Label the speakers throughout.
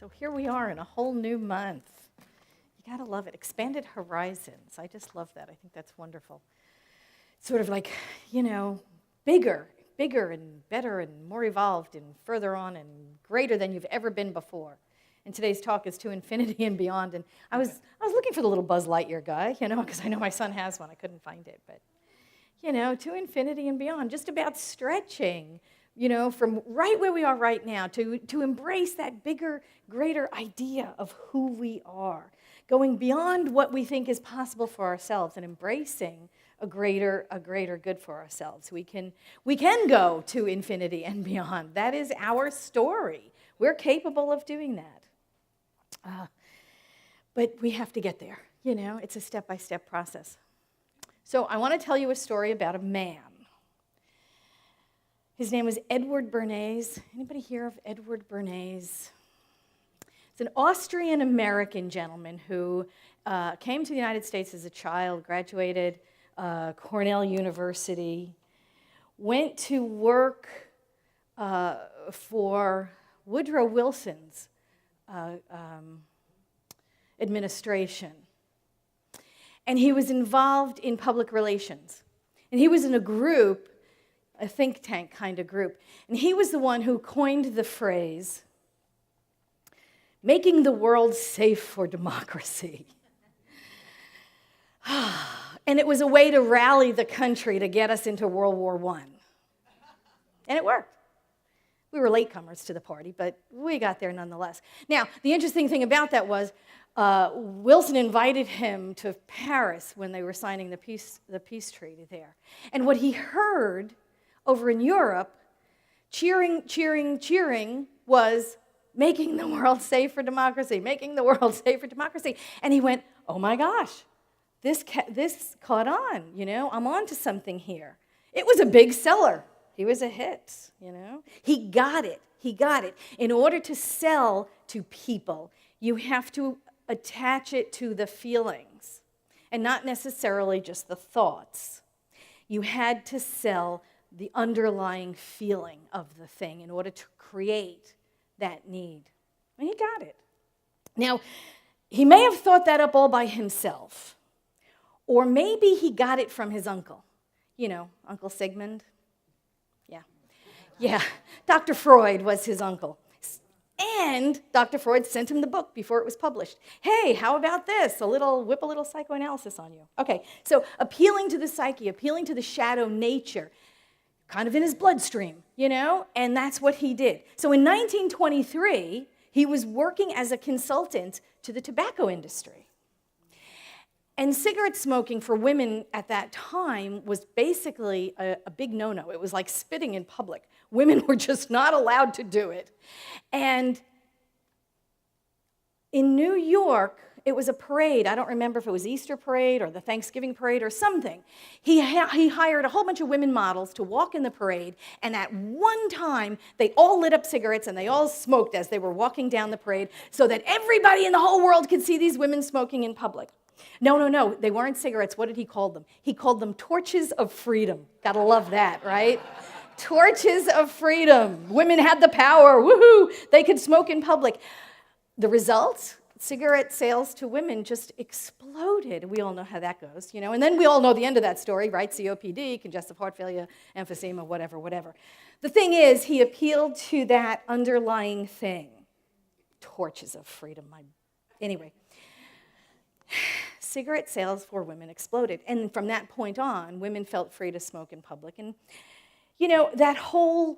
Speaker 1: So here we are in a whole new month. You gotta love it. Expanded horizons. I just love that. I think that's wonderful. Sort of like, bigger and better and more evolved and further on and greater than you've ever been before. And today's talk is to infinity and beyond. And I was looking for the little Buzz Lightyear guy, because I know my son has one. I couldn't find it, but to infinity and beyond. Just about stretching, from right where we are right now to embrace that bigger, greater idea of who we are, going beyond what we think is possible for ourselves and embracing a greater good for ourselves. We can go to infinity and beyond. That is our story. We're capable of doing that. But we have to get there. It's a step-by-step process. So I want to tell you a story about a man. His name was Edward Bernays. Anybody hear of Edward Bernays? It's an Austrian-American gentleman who came to the United States as a child, graduated Cornell University, went to work for Woodrow Wilson's administration. And he was involved in public relations. And he was in a group, a think tank kind of group. And he was the one who coined the phrase, making the world safe for democracy. And it was a way to rally the country to get us into World War I. And it worked. We were latecomers to the party, but we got there nonetheless. Now, the interesting thing about that was Wilson invited him to Paris when they were signing the peace treaty there. And what he heard over in Europe, cheering, was making the world safe for democracy, making the world safe for democracy. And he went, oh my gosh, this caught on, I'm on to something here. It was a big seller. He was a hit, He got it. In order to sell to people, you have to attach it to the feelings and not necessarily just the thoughts. You had to sell the underlying feeling of the thing in order to create that need. And he got it. Now, he may have thought that up all by himself, or maybe he got it from his uncle. Uncle Sigmund. Yeah, Dr. Freud was his uncle. And Dr. Freud sent him the book before it was published. Hey, how about this? Whip a little psychoanalysis on you. Okay, so appealing to the psyche, appealing to the shadow nature, kind of in his bloodstream, and that's what he did. So in 1923, he was working as a consultant to the tobacco industry. And cigarette smoking for women at that time was basically a big no-no. It was like spitting in public. Women were just not allowed to do it. And in New York, it was a parade. I don't remember if it was Easter parade or the Thanksgiving parade or something. He hired a whole bunch of women models to walk in the parade, and at one time, they all lit up cigarettes and they all smoked as they were walking down the parade so that everybody in the whole world could see these women smoking in public. No, they weren't cigarettes. What did he call them? He called them torches of freedom. Gotta love that, right? Torches of freedom. Women had the power, woohoo! They could smoke in public. The result? Cigarette sales to women just exploded. We all know how that goes, and then we all know the end of that story, right? COPD, congestive heart failure, emphysema, whatever. The thing is, he appealed to that underlying thing. Torches of freedom. Anyway. Cigarette sales for women exploded. And from that point on, women felt free to smoke in public. And, that whole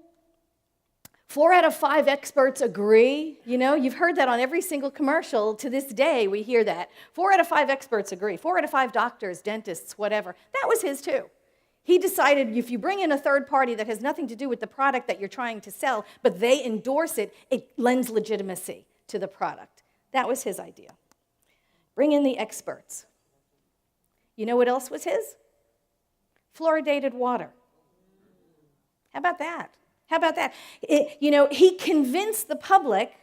Speaker 1: 4 out of 5 experts agree, you've heard that on every single commercial. To this day, we hear that. 4 out of 5 experts agree. 4 out of 5 doctors, dentists, whatever. That was his too. He decided if you bring in a third party that has nothing to do with the product that you're trying to sell, but they endorse it, it lends legitimacy to the product. That was his idea. Bring in the experts. You know what else was his? Fluoridated water. How about that? He convinced the public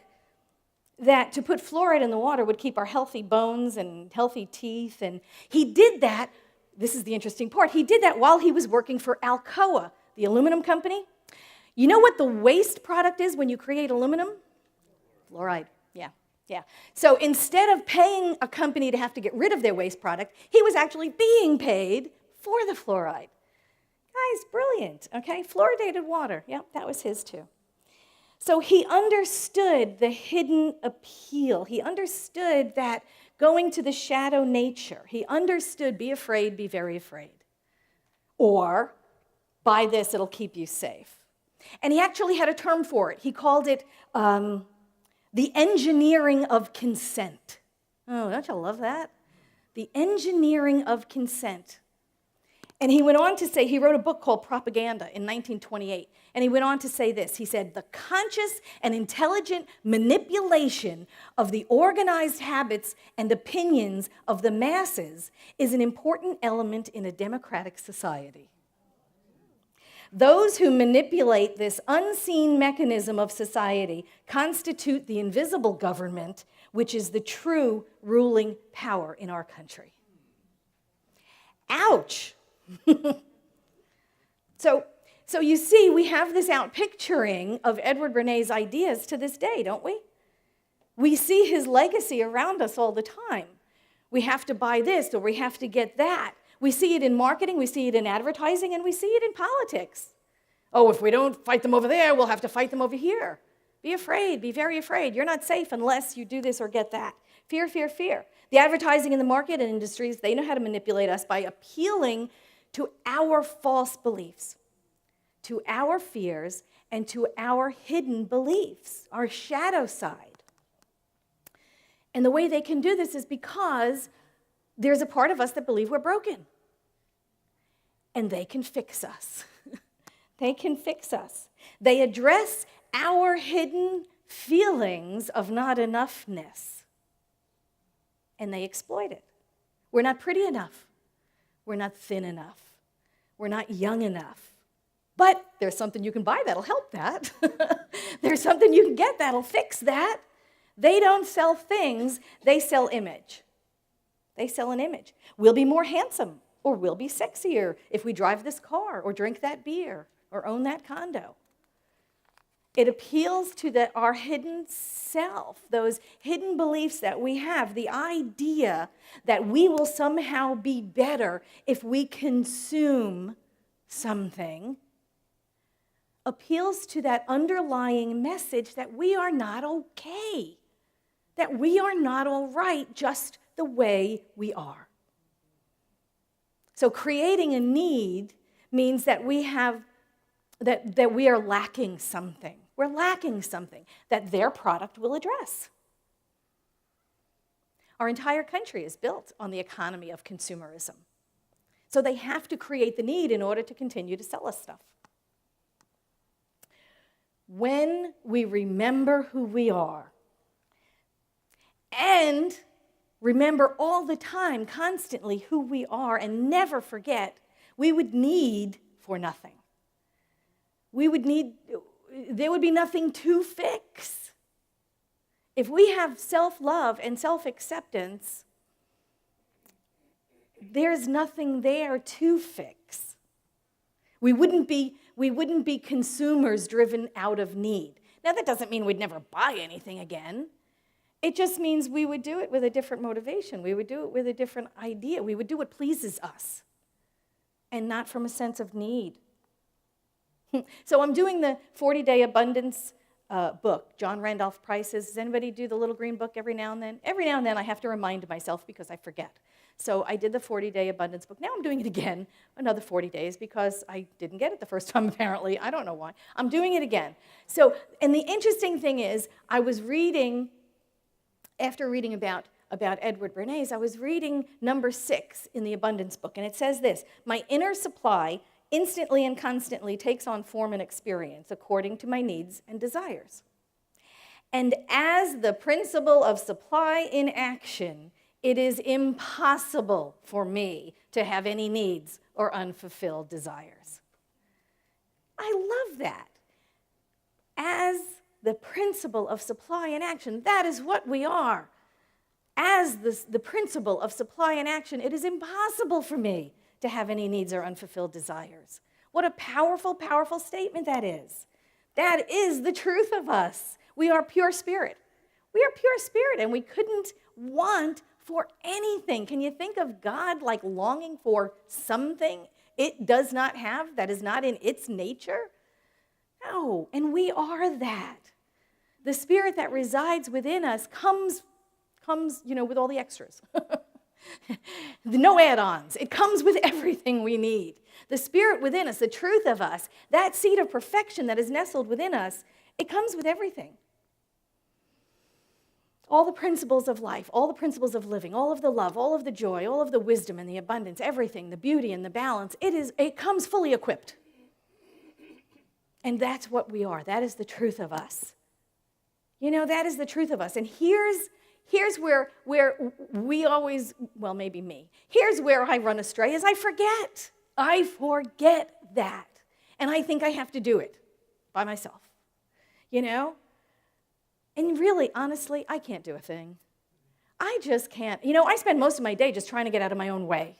Speaker 1: that to put fluoride in the water would keep our healthy bones and healthy teeth. And he did that, this is the interesting part, he did that while he was working for Alcoa, the aluminum company. You know what the waste product is when you create aluminum? Fluoride. Yeah, yeah. So instead of paying a company to have to get rid of their waste product, he was actually being paid for the fluoride. Guys, brilliant, okay? Fluoridated water, yep, that was his too. So he understood the hidden appeal. He understood that going to the shadow nature. He understood be afraid, be very afraid. Or buy this, it'll keep you safe. And he actually had a term for it. He called it the engineering of consent. Oh, don't you love that? The engineering of consent. And he went on to say, he wrote a book called Propaganda in 1928. And he went on to say this. He said, the conscious and intelligent manipulation of the organized habits and opinions of the masses is an important element in a democratic society. Those who manipulate this unseen mechanism of society constitute the invisible government, which is the true ruling power in our country. Ouch! So you see, we have this outpicturing of Edward Bernays' ideas to this day, don't we? We see his legacy around us all the time. We have to buy this or we have to get that. We see it in marketing, we see it in advertising, and we see it in politics. Oh, if we don't fight them over there, we'll have to fight them over here. Be afraid, be very afraid. You're not safe unless you do this or get that. Fear, fear, fear. The advertising and the market and industries, they know how to manipulate us by appealing to our false beliefs, to our fears, and to our hidden beliefs, our shadow side. And the way they can do this is because there's a part of us that believe we're broken. And they can fix us. They can fix us. They address our hidden feelings of not enoughness. And they exploit it. We're not pretty enough. We're not thin enough. We're not young enough. But there's something you can buy that'll help that. There's something you can get that'll fix that. They don't sell things, they sell image. They sell an image. We'll be more handsome, or we'll be sexier if we drive this car, or drink that beer, or own that condo. It appeals to our hidden self, those hidden beliefs that we have, the idea that we will somehow be better if we consume something, appeals to that underlying message that we are not okay, that we are not all right just the way we are. So creating a need means that we have that we are lacking something. We're lacking something that their product will address. Our entire country is built on the economy of consumerism. So they have to create the need in order to continue to sell us stuff. When we remember who we are and remember all the time, constantly, who we are and never forget, we would need for nothing. There would be nothing to fix. If we have self-love and self-acceptance, there's nothing there to fix. We wouldn't be consumers driven out of need. Now, that doesn't mean we'd never buy anything again. It just means we would do it with a different motivation. We would do it with a different idea. We would do what pleases us and not from a sense of need. So I'm doing the 40-Day Abundance book, John Randolph Price's. Does anybody do the little green book every now and then? Every now and then I have to remind myself because I forget. So I did the 40-Day Abundance book. Now I'm doing it again, another 40 days, because I didn't get it the first time, apparently. I don't know why. I'm doing it again. So, and the interesting thing is, I was reading, after reading about Edward Bernays, I was reading number 6 in the Abundance book, and it says this: my inner supply instantly and constantly takes on form and experience according to my needs and desires. And as the principle of supply in action, it is impossible for me to have any needs or unfulfilled desires. I love that. As the principle of supply in action, that is what we are. As the principle of supply in action, it is impossible for me to have any needs or unfulfilled desires. What a powerful, powerful statement that is. That is the truth of us. We are pure spirit. We are pure spirit, and we couldn't want for anything. Can you think of God like longing for something it does not have, that is not in its nature? No, and we are that. The spirit that resides within us comes, with all the extras. No add-ons. It comes with everything we need. The spirit within us, the truth of us, that seed of perfection that is nestled within us, it comes with everything. All the principles of life, all the principles of living, all of the love, all of the joy, all of the wisdom and the abundance, everything, the beauty and the balance, it comes fully equipped. And that's what we are. That is the truth of us. That is the truth of us. And here's where we always, well, maybe me, here's where I run astray, is I forget. I forget that. And I think I have to do it by myself, And really, honestly, I can't do a thing. I just can't. I spend most of my day just trying to get out of my own way.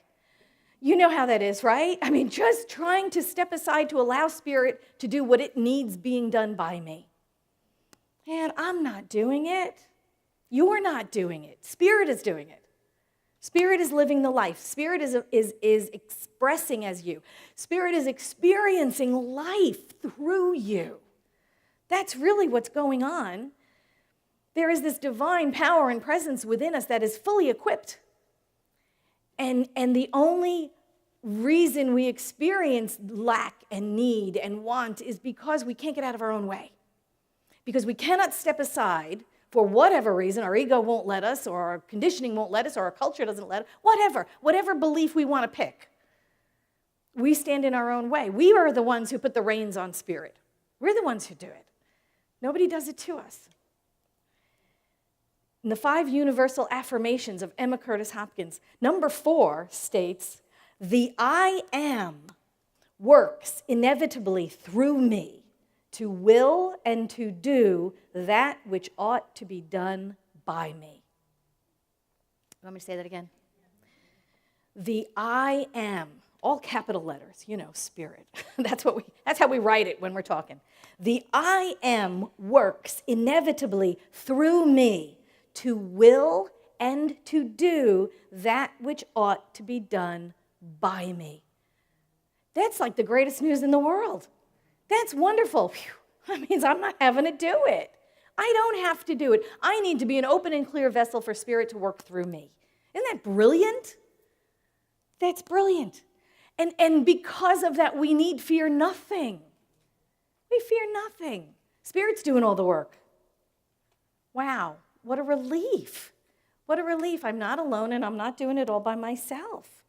Speaker 1: You know how that is, right? I mean, just trying to step aside to allow Spirit to do what it needs being done by me. And I'm not doing it. You're not doing it. Spirit is doing it. Spirit is living the life. Spirit is expressing as you. Spirit is experiencing life through you. That's really what's going on. There is this divine power and presence within us that is fully equipped. And the only reason we experience lack and need and want is because we can't get out of our own way. Because we cannot step aside for whatever reason. Our ego won't let us, or our conditioning won't let us, or our culture doesn't let us, whatever belief we want to pick. We stand in our own way. We are the ones who put the reins on Spirit. We're the ones who do it. Nobody does it to us. In the 5 universal affirmations of Emma Curtis Hopkins, number 4 states, "The I am works inevitably through me to will and to do that which ought to be done by me." You want me to say that again? The I am, all capital letters, Spirit. That's how we write it when we're talking. The I am works inevitably through me to will and to do that which ought to be done by me. That's like the greatest news in the world. That's wonderful. Whew. That means I'm not having to do it. I don't have to do it. I need to be an open and clear vessel for Spirit to work through me. Isn't that brilliant? That's brilliant. And because of that, we need fear nothing. We fear nothing. Spirit's doing all the work. Wow, what a relief. What a relief. I'm not alone and I'm not doing it all by myself.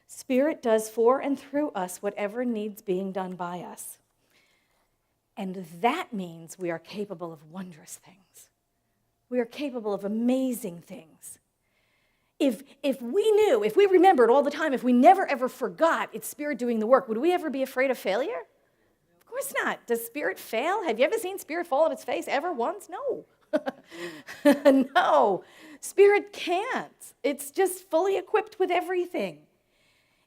Speaker 1: Spirit does for and through us whatever needs being done by us. And that means we are capable of wondrous things. We are capable of amazing things. If we remembered all the time, if we never ever forgot it's Spirit doing the work, would we ever be afraid of failure? Of course not. Does Spirit fail? Have you ever seen Spirit fall on its face ever once? No. No. Spirit can't. It's just fully equipped with everything.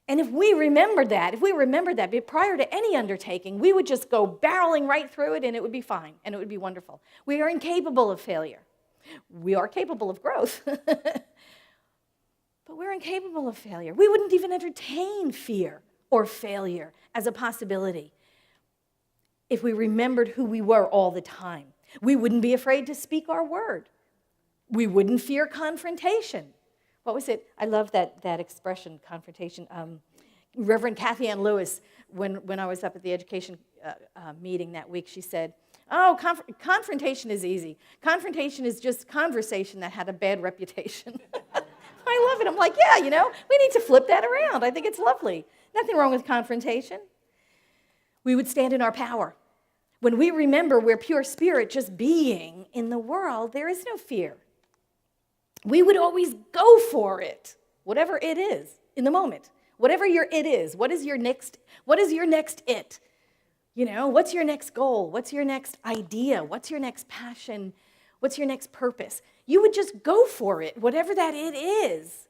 Speaker 1: And if we remembered that prior to any undertaking, we would just go barreling right through it and it would be fine and it would be wonderful. We are incapable of failure. We are capable of growth. But we're incapable of failure. We wouldn't even entertain fear or failure as a possibility if we remembered who we were all the time. We wouldn't be afraid to speak our word. We wouldn't fear confrontation. What was it? I love that expression, confrontation. Reverend Kathy Ann Lewis, when I was up at the education meeting that week, she said, confrontation is easy. Confrontation is just conversation that had a bad reputation. I love it. I'm like, yeah, we need to flip that around. I think it's lovely. Nothing wrong with confrontation. We would stand in our power. When we remember we're pure spirit just being in the world, there is no fear. We would always go for it, whatever it is in the moment. Whatever your it is, what is your next it? What's your next goal? What's your next idea? What's your next passion? What's your next purpose? You would just go for it, whatever that it is,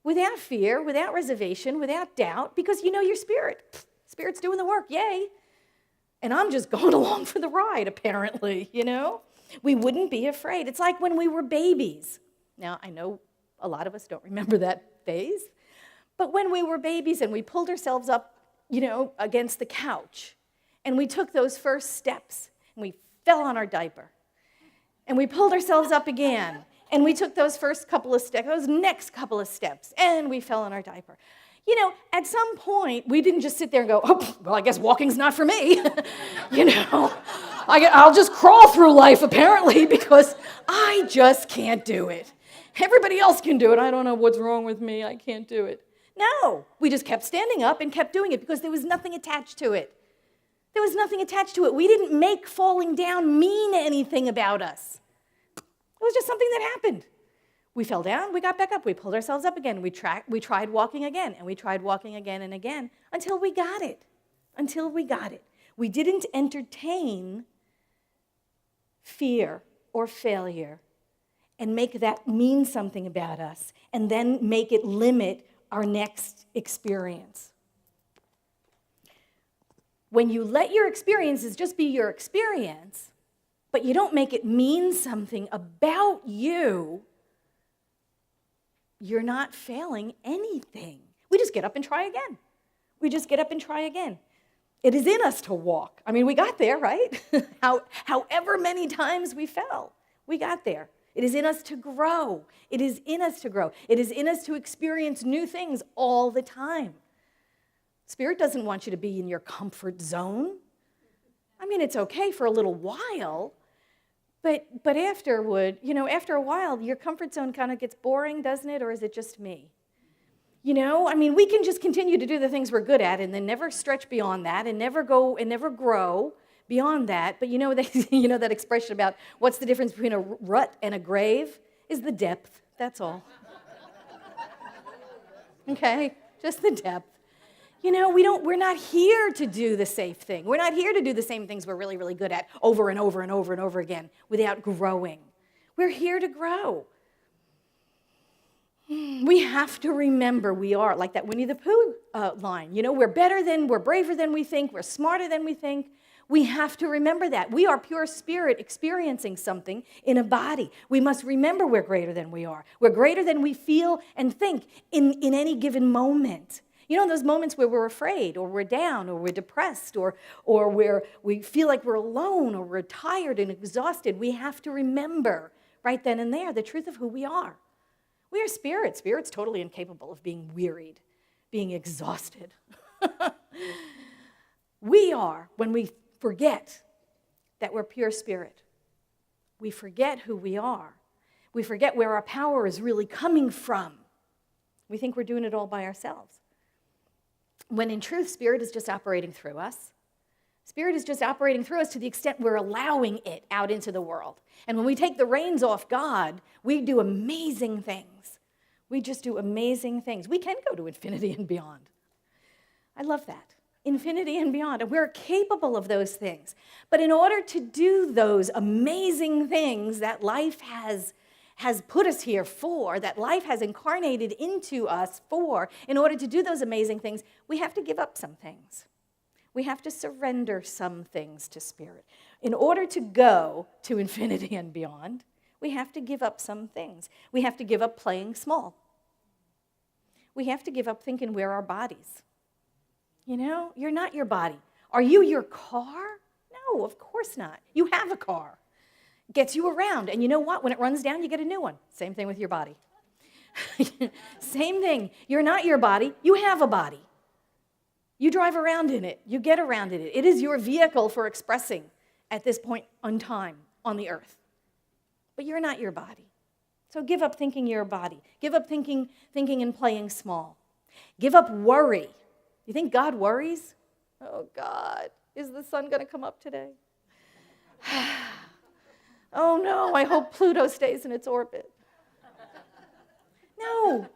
Speaker 1: without fear, without reservation, without doubt, because you know your spirit. Spirit's doing the work, yay. And I'm just going along for the ride, apparently, We wouldn't be afraid. It's like when we were babies. Now, I know a lot of us don't remember that phase, but when we were babies and we pulled ourselves up, against the couch, and we took those first steps, and we fell on our diaper, and we pulled ourselves up again, and we took those first couple of steps, those next couple of steps, and we fell on our diaper. At some point, we didn't just sit there and go, oh, well, I guess walking's not for me. I'll just crawl through life, apparently, because I just can't do it. Everybody else can do it. I don't know what's wrong with me. I can't do it. No, we just kept standing up and kept doing it because there was nothing attached to it. There was nothing attached to it. We didn't make falling down mean anything about us. It was just something that happened. We fell down, we got back up, we pulled ourselves up again, we tried walking again, and we tried walking again and again until we got it. Until we got it. We didn't entertain fear or failure and make that mean something about us and then make it limit our next experience. When you let your experiences just be your experience, but you don't make it mean something about you, you're not failing anything. We just get up and try again. We just get up and try again. It is in us to walk. I mean, we got there, right? However many times we fell, we got there. It is in us to grow. It is in us to grow. It is in us to experience new things all the time. Spirit doesn't want you to be in your comfort zone. I mean, it's okay for a little while, but afterward, after a while, your comfort zone kind of gets boring, doesn't it? Or is it just me? We can just continue to do the things we're good at and then never stretch beyond that and never grow beyond that. But that expression about what's the difference between a rut and a grave is the depth. That's all. Okay? Just the depth. We're not here to do the safe thing. We're not here to do the same things we're really, really good at over and over and over and over again without growing. We're here to grow. We have to remember we are, like that Winnie the Pooh line. We're braver than we think, we're smarter than we think. We have to remember that. We are pure spirit experiencing something in a body. We must remember we're greater than we are. We're greater than we feel and think in any given moment. Those moments where we're afraid or we're down or we're depressed or we feel like we're alone or we're tired and exhausted, we have to remember right then and there the truth of who we are. We are spirit. Spirit's totally incapable of being wearied, being exhausted. We are, when we forget that we're pure spirit, we forget who we are. We forget where our power is really coming from. We think we're doing it all by ourselves. When in truth, Spirit is just operating through us. Spirit is just operating through us to the extent we're allowing it out into the world. And when we take the reins off God, we do amazing things. We just do amazing things. We can go to infinity and beyond. I love that. Infinity and beyond. And we're capable of those things. But in order to do those amazing things that life has put us here for, that life has incarnated into us for, in order to do those amazing things, we have to give up some things. We have to surrender some things to Spirit. In order to go to infinity and beyond, we have to give up some things. We have to give up playing small. We have to give up thinking we're our bodies. You're not your body. Are you your car? No, of course not. You have a car. Gets you around. And you know what? When it runs down, you get a new one. Same thing with your body. Same thing. You're not your body. You have a body. You drive around in it. You get around in it. It is your vehicle for expressing at this point in time on the earth. But you're not your body. So give up thinking you're a body. Give up thinking and playing small. Give up worry. You think God worries? Oh, God, is the sun going to come up today? Oh, no, I hope Pluto stays in its orbit. No,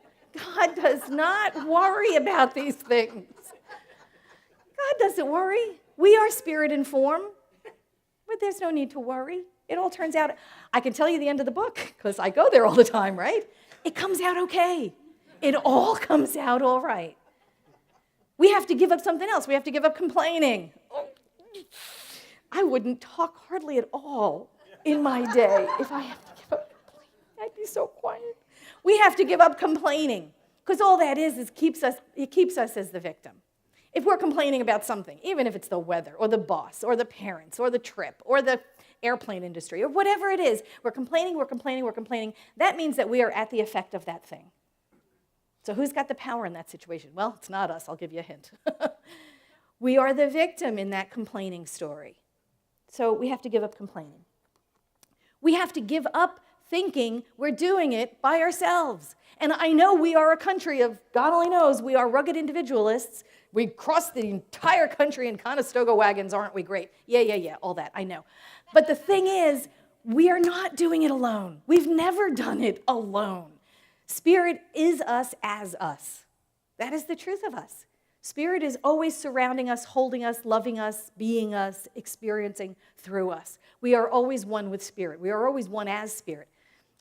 Speaker 1: God does not worry about these things. God doesn't worry. We are spirit and form, but there's no need to worry. It all turns out, I can tell you the end of the book, because I go there all the time, right? It comes out okay. It all comes out all right. We have to give up something else. We have to give up complaining. Oh, I wouldn't talk hardly at all in my day if I have to give up complaining. I'd be so quiet. We have to give up complaining because all that is it keeps us as the victim. If we're complaining about something, even if it's the weather or the boss or the parents or the trip or the airplane industry or whatever it is, we're complaining, that means that we are at the effect of that thing. So who's got the power in that situation? Well, it's not us. I'll give you a hint. We are the victim in that complaining story. So we have to give up complaining. We have to give up thinking we're doing it by ourselves. And I know we are a country of, God only knows, we are rugged individualists. We cross the entire country in Conestoga wagons, aren't we great? Yeah, all that, I know. But the thing is, we are not doing it alone. We've never done it alone. Spirit is us as us. That is the truth of us. Spirit is always surrounding us, holding us, loving us, being us, experiencing through us. We are always one with Spirit. We are always one as Spirit.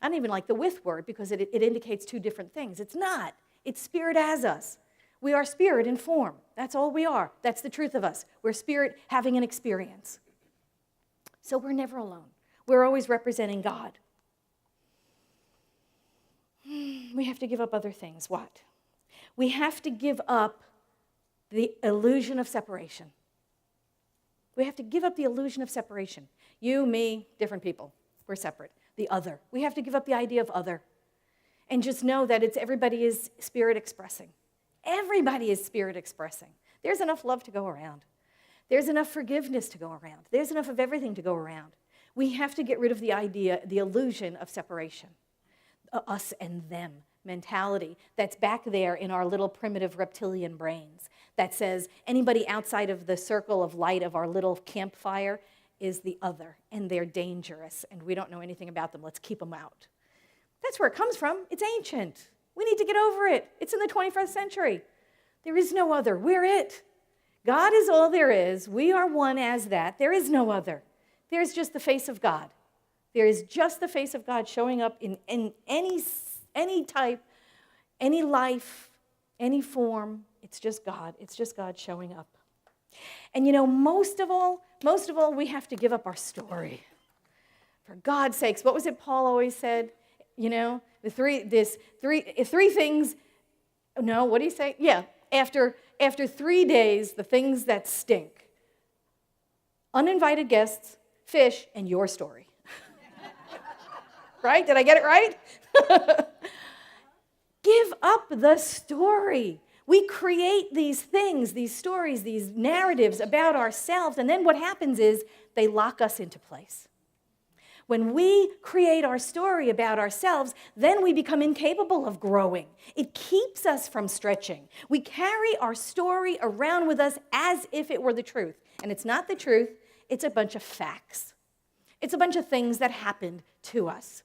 Speaker 1: I don't even like the with word because it indicates two different things. It's not. It's Spirit as us. We are Spirit in form. That's all we are. That's the truth of us. We're Spirit having an experience. So we're never alone. We're always representing God. We have to give up other things. What? We have to give up the illusion of separation. We have to give up the illusion of separation. You, me, different people. We're separate. The other. We have to give up the idea of other. And just know that everybody is Spirit expressing. Everybody is Spirit expressing. There's enough love to go around. There's enough forgiveness to go around. There's enough of everything to go around. We have to get rid of the idea, the illusion of separation. Us and them mentality that's back there in our little primitive reptilian brains that says anybody outside of the circle of light of our little campfire is the other, and they're dangerous, and we don't know anything about them. Let's keep them out. That's where it comes from. It's ancient. We need to get over it. It's in the 21st century. There is no other. We're it. God is all there is. We are one as that. There is no other. There's just the face of God. There is just the face of God showing up in any type, any life, any form. It's just God. It's just God showing up. And most of all, we have to give up our story. For God's sakes, what was it Paul always said? The three things. No, what do you say? Yeah, after 3 days, the things that stink: uninvited guests, fish, and your story. Right? Did I get it right? Give up the story. We create these things, these stories, these narratives about ourselves, and then what happens is they lock us into place. When we create our story about ourselves, then we become incapable of growing. It keeps us from stretching. We carry our story around with us as if it were the truth. And it's not the truth, it's a bunch of facts. It's a bunch of things that happened to us.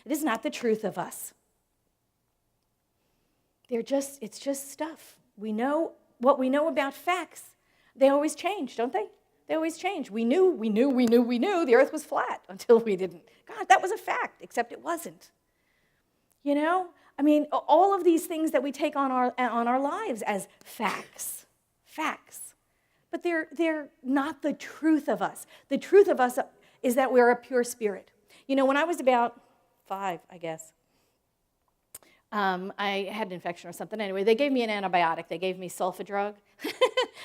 Speaker 1: It is not the truth of us. It's just stuff. We know what we know about facts. They always change, don't they? They always change. We knew the earth was flat until we didn't. God, that was a fact, except it wasn't. All of these things that we take on our lives as facts. But they're not the truth of us. The truth of us is that we're a pure spirit. When I was about 5, I guess, I had an infection or something. Anyway, they gave me an antibiotic. They gave me sulfadrug.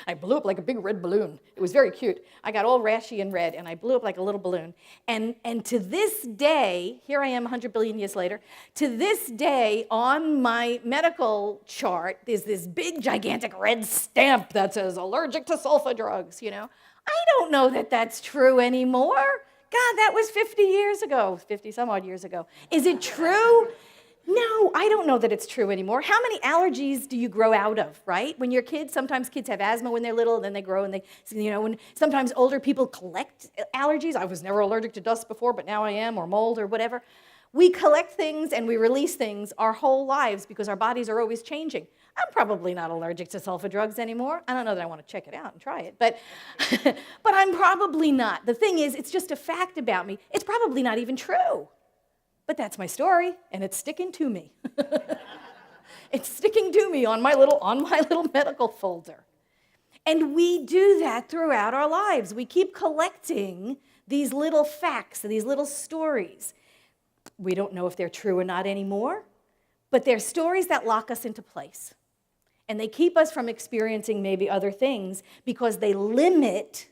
Speaker 1: I blew up like a big red balloon. It was very cute. I got all rashy and red, and I blew up like a little balloon. And to this day, here I am 100 billion years later, to this day on my medical chart, there's this big, gigantic red stamp that says allergic to sulfadrugs, I don't know that that's true anymore. God, that was 50 years ago, 50 some odd years ago. Is it true? No, I don't know that it's true anymore. How many allergies do you grow out of, right? When you're kids, sometimes kids have asthma when they're little, then they grow and when sometimes older people collect allergies. I was never allergic to dust before, but now I am, or mold or whatever. We collect things and we release things our whole lives because our bodies are always changing. I'm probably not allergic to sulfadrugs anymore. I don't know that I want to check it out and try it, but I'm probably not. The thing is, it's just a fact about me. It's probably not even true. But that's my story, and it's sticking to me. It's sticking to me on my little medical folder. And we do that throughout our lives. We keep collecting these little facts, these little stories. We don't know if they're true or not anymore, but they're stories that lock us into place. And they keep us from experiencing maybe other things because they limit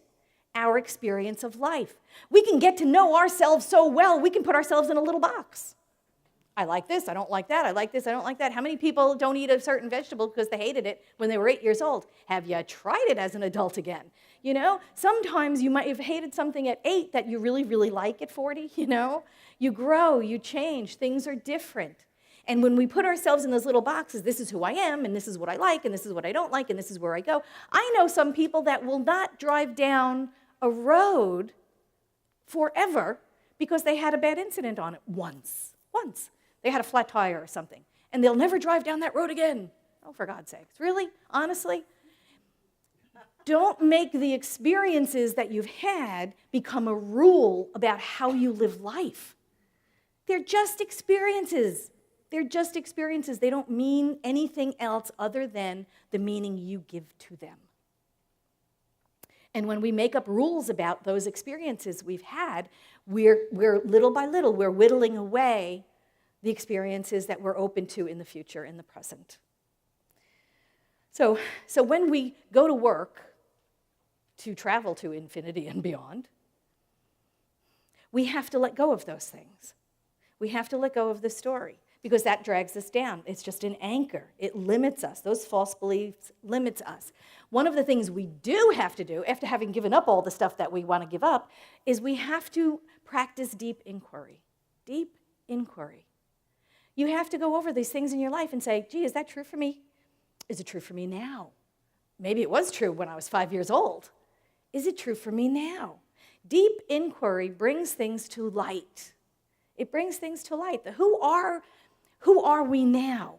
Speaker 1: our experience of life. We can get to know ourselves so well, we can put ourselves in a little box. I like this, I don't like that, I like this, I don't like that. How many people don't eat a certain vegetable because they hated it when they were 8 years old? Have you tried it as an adult again? You know, sometimes you might have hated something at 8 that you really, really like at 40, you know? You grow, you change, things are different. And when we put ourselves in those little boxes, this is who I am, and this is what I like, and this is what I don't like, and this is where I go. I know some people that will not drive down a road forever because they had a bad incident on it once. They had a flat tire or something, and they'll never drive down that road again. Oh, for God's sakes. Really? Honestly? Don't make the experiences that you've had become a rule about how you live life. They're just experiences. They're just experiences. They don't mean anything else other than the meaning you give to them. And when we make up rules about those experiences we've had, we're little by little, we're whittling away the experiences that we're open to in the future, in the present. So when we go to work to travel to infinity and beyond, we have to let go of those things. We have to let go of the story because that drags us down. It's just an anchor. It limits us. Those false beliefs limits us. One of the things we do have to do, after having given up all the stuff that we want to give up, is we have to practice deep inquiry. Deep inquiry. You have to go over these things in your life and say, gee, is that true for me? Is it true for me now? Maybe it was true when I was 5 years old. Is it true for me now? Deep inquiry brings things to light. It brings things to light. Who are we now?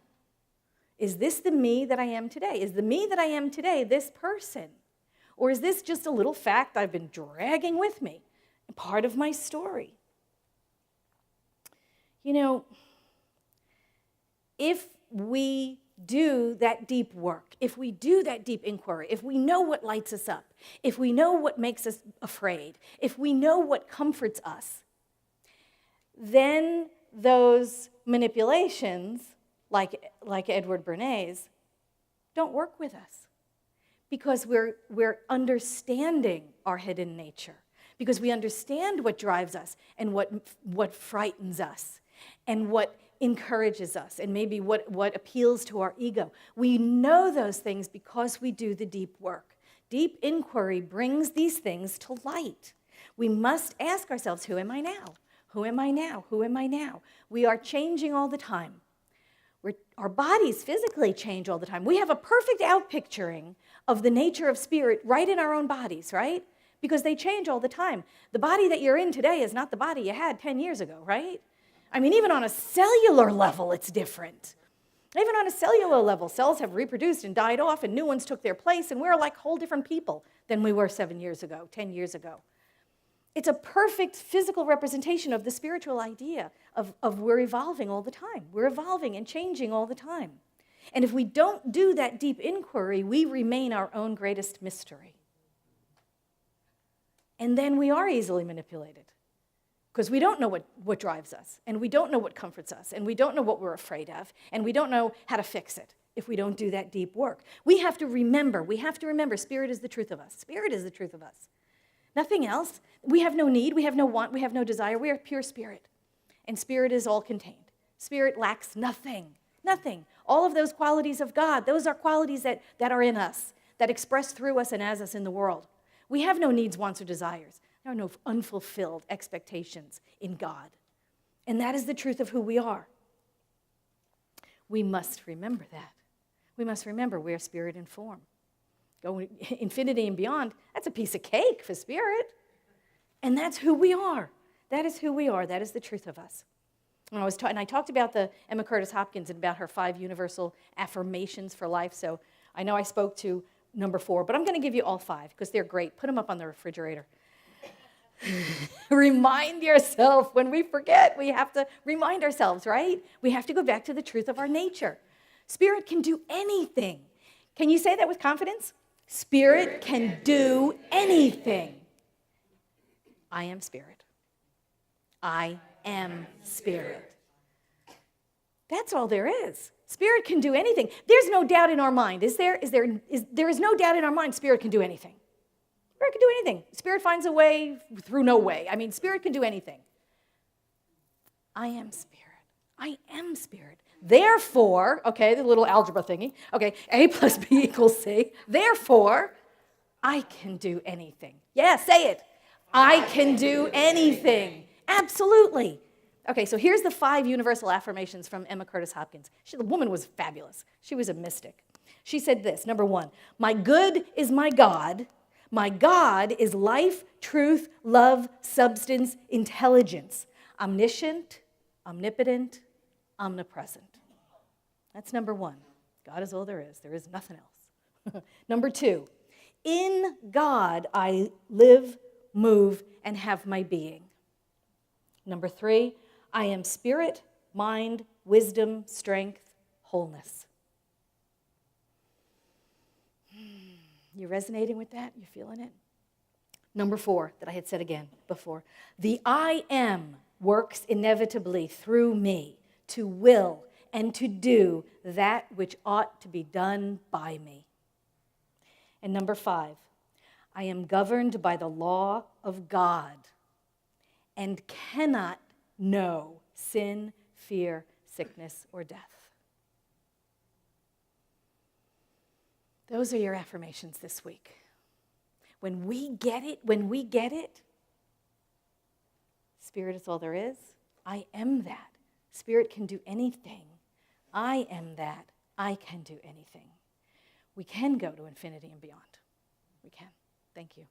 Speaker 1: Is this the me that I am today? Is the me that I am today this person? Or is this just a little fact I've been dragging with me, part of my story? You know, if we do that deep work, if we do that deep inquiry, if we know what lights us up, if we know what makes us afraid, if we know what comforts us, then those manipulations, like Edward Bernays, don't work with us because we're understanding our hidden nature, because we understand what drives us and what frightens us and what encourages us and maybe what appeals to our ego. We know those things because we do the deep work. Deep inquiry brings these things to light. We must ask ourselves, who am I now? Who am I now? Who am I now? We are changing all the time. Our bodies physically change all the time. We have a perfect outpicturing of the nature of spirit right in our own bodies, right? Because they change all the time. The body that you're in today is not the body you had 10 years ago, right? I mean, even on a cellular level, it's different. Even on a cellular level, cells have reproduced and died off, and new ones took their place, and we're like whole different people than we were 7 years ago, 10 years ago. It's a perfect physical representation of the spiritual idea of we're evolving all the time. We're evolving and changing all the time. And if we don't do that deep inquiry, we remain our own greatest mystery. And then we are easily manipulated because we don't know what drives us, and we don't know what comforts us, and we don't know what we're afraid of, and we don't know how to fix it if we don't do that deep work. We have to remember spirit is the truth of us. Spirit is the truth of us. Nothing else. We have no need, we have no want, we have no desire. We are pure spirit. And spirit is all contained. Spirit lacks nothing. Nothing. All of those qualities of God, those are qualities that are in us, that express through us and as us in the world. We have no needs, wants, or desires. There are no unfulfilled expectations in God. And that is the truth of who we are. We must remember that. We must remember we are spirit and form. Going infinity and beyond, that's a piece of cake for spirit. And that's who we are. That is who we are. That is the truth of us. And I talked about the Emma Curtis Hopkins and about her 5 universal affirmations for life. So I know I spoke to number 4, but I'm going to give you all 5 because they're great. Put them up on the refrigerator. Remind yourself. When we forget, we have to remind ourselves, right? We have to go back to the truth of our nature. Spirit can do anything. Can you say that with confidence? Spirit can do anything. I am spirit. I am spirit. That's all there is. Spirit can do anything. There's no doubt in our mind, is there? There is no doubt in our mind spirit can do anything. Spirit can do anything. Spirit finds a way through no way. I mean, spirit can do anything. I am spirit. I am spirit. Therefore, okay, the little algebra thingy. Okay, A plus B equals C. Therefore, I can do anything. Yeah, say it. I can do anything. Absolutely. Okay, so here's the 5 universal affirmations from Emma Curtis Hopkins. The woman was fabulous. She was a mystic. She said this, number 1, my good is my God. My God is life, truth, love, substance, intelligence, omniscient, omnipotent, omnipresent. That's number 1. God is all there is. There is nothing else. Number 2, in God I live, move, and have my being. Number 3, I am spirit, mind, wisdom, strength, wholeness. You resonating with that? You feeling it? Number 4, that I had said again before. The I am works inevitably through me to will and to do that which ought to be done by me. And number 5, I am governed by the law of God and cannot know sin, fear, sickness, or death. Those are your affirmations this week. When we get it, Spirit is all there is. I am that. Spirit can do anything. I am that. I can do anything. We can go to infinity and beyond. We can. Thank you.